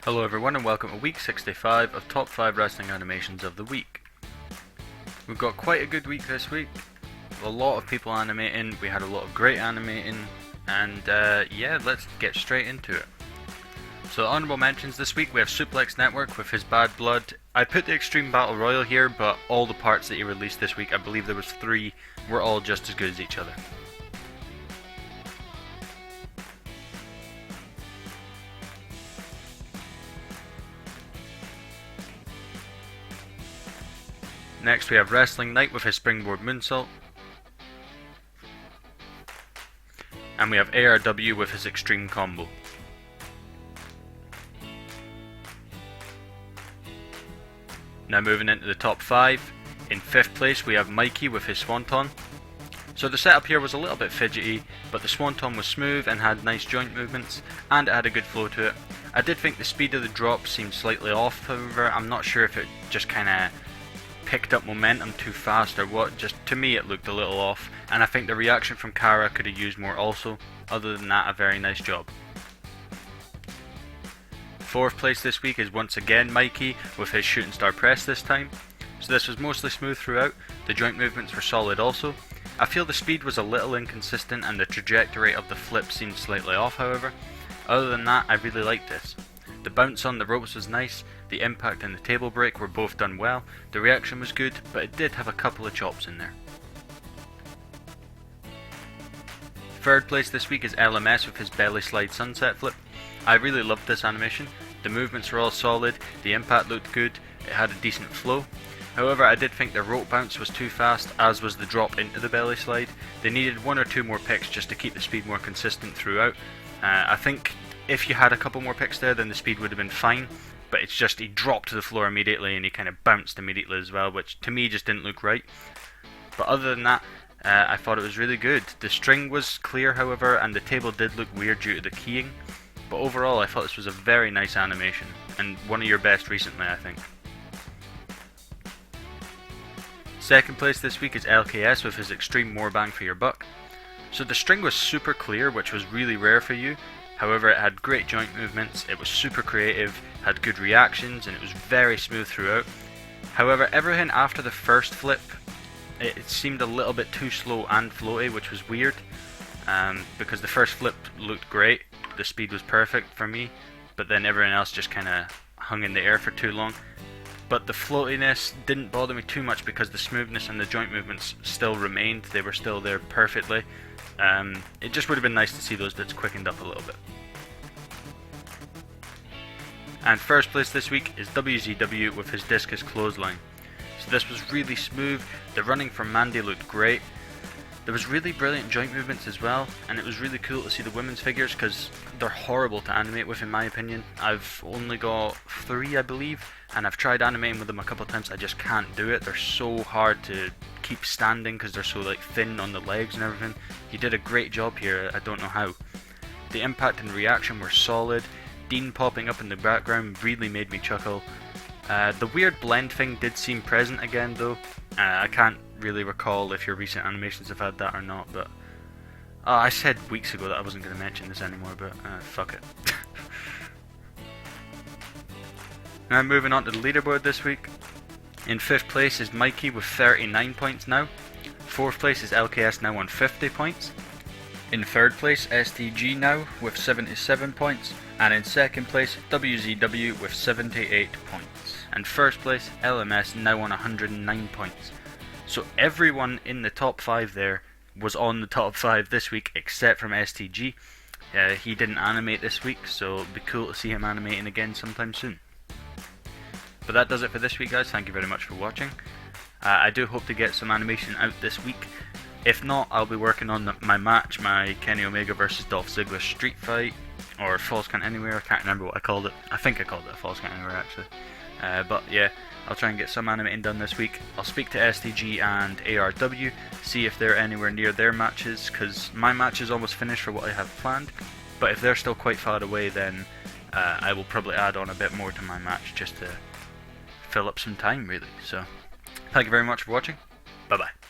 Hello everyone and welcome to week 65 of top 5 wrestling animations of the week. We've got quite a good week this week, a lot of people animating, we had a lot of great animating, and yeah, let's get straight into it. So honourable mentions this week, we have SuplexNetwork with his Bad Blood. I put the Extreme Battle Royal here, but all the parts that he released this week, I believe there was 3, were all just as good as each other. Next we have WrestlingKnight with his Springboard Moonsault. And we have ARW with his Extreme Combo. Now moving into the top 5. In 5th place we have Mikey with his Swanton. So the setup here was a little bit fidgety, but the Swanton was smooth and had nice joint movements, and it had a good flow to it. I did think the speed of the drop seemed slightly off, however I'm not sure if it just kinda picked up momentum too fast or what. Just to me it looked a little off, and I think the reaction from Kara could have used more also. Other than that, a very nice job. 4th place this week is once again Mikey with his Shooting Star Press this time. So this was mostly smooth throughout, the joint movements were solid also. I feel the speed was a little inconsistent and the trajectory of the flip seemed slightly off, however. Other than that, I really liked this. The bounce on the ropes was nice, the impact and the table break were both done well, the reaction was good, but it did have a couple of chops in there. 3rd place this week is LMS with his Belly Slide Sunset Flip. I really loved this animation, the movements were all solid, the impact looked good, it had a decent flow. However, I did think the rope bounce was too fast, as was the drop into the belly slide. They needed 1 or 2 more picks just to keep the speed more consistent throughout. I think if you had a couple more picks there, then the speed would have been fine, but it's just he dropped to the floor immediately and he kind of bounced immediately as well, which to me just didn't look right. But other than that, I thought it was really good. The string was clear, however, and the table did look weird due to the keying, but overall I thought this was a very nice animation, and one of your best recently, I think. 2nd place this week is LKS with his Extreme More Bang for Your Buck. So the string was super clear, which was really rare for you. However, it had great joint movements, it was super creative, had good reactions, and it was very smooth throughout. However, everything after the first flip, it seemed a little bit too slow and floaty, which was weird. Because the first flip looked great, the speed was perfect for me, but then everything else just kinda hung in the air for too long. But the floatiness didn't bother me too much because the smoothness and the joint movements still remained, they were still there perfectly. It just would have been nice to see those bits quickened up a little bit. And 1st place this week is WZW with his Discus Clothesline. So this was really smooth, the running from Mandy looked great. There was really brilliant joint movements as well, and it was really cool to see the women's figures because they're horrible to animate with in my opinion. I've only got 3 I believe, and I've tried animating with them a couple of times, I just can't do it. They're so hard to keep standing because they're so like thin on the legs and everything. You did a great job here, I don't know how. The impact and reaction were solid, Dean popping up in the background really made me chuckle. The weird blend thing did seem present again though. I can't really recall if your recent animations have had that or not, but I said weeks ago that I wasn't going to mention this anymore, but fuck it. Now moving on to the leaderboard this week. In 5th place is Mikey with 39 points now. 4th place is LKS now on 50 points. In 3rd place STG now with 77 points. And in 2nd place WZW with 78 points. And 1st place LMS now on 109 points. So everyone in the top 5 there was on the top 5 this week except from STG. He didn't animate this week, so it'd be cool to see him animating again sometime soon. But that does it for this week, guys. Thank you very much for watching. I do hope to get some animation out this week. If not, I'll be working on my match, my Kenny Omega versus Dolph Ziggler street fight, or Falls Count Anywhere. I can't remember what I called it. I think I called it a Falls Count Anywhere actually. But yeah, I'll try and get some animating done this week. I'll speak to STG and ARW, see if they're anywhere near their matches, because my match is almost finished for what I have planned. But if they're still quite far away, then I will probably add on a bit more to my match just to fill up some time really. So thank you very much for watching. Bye bye.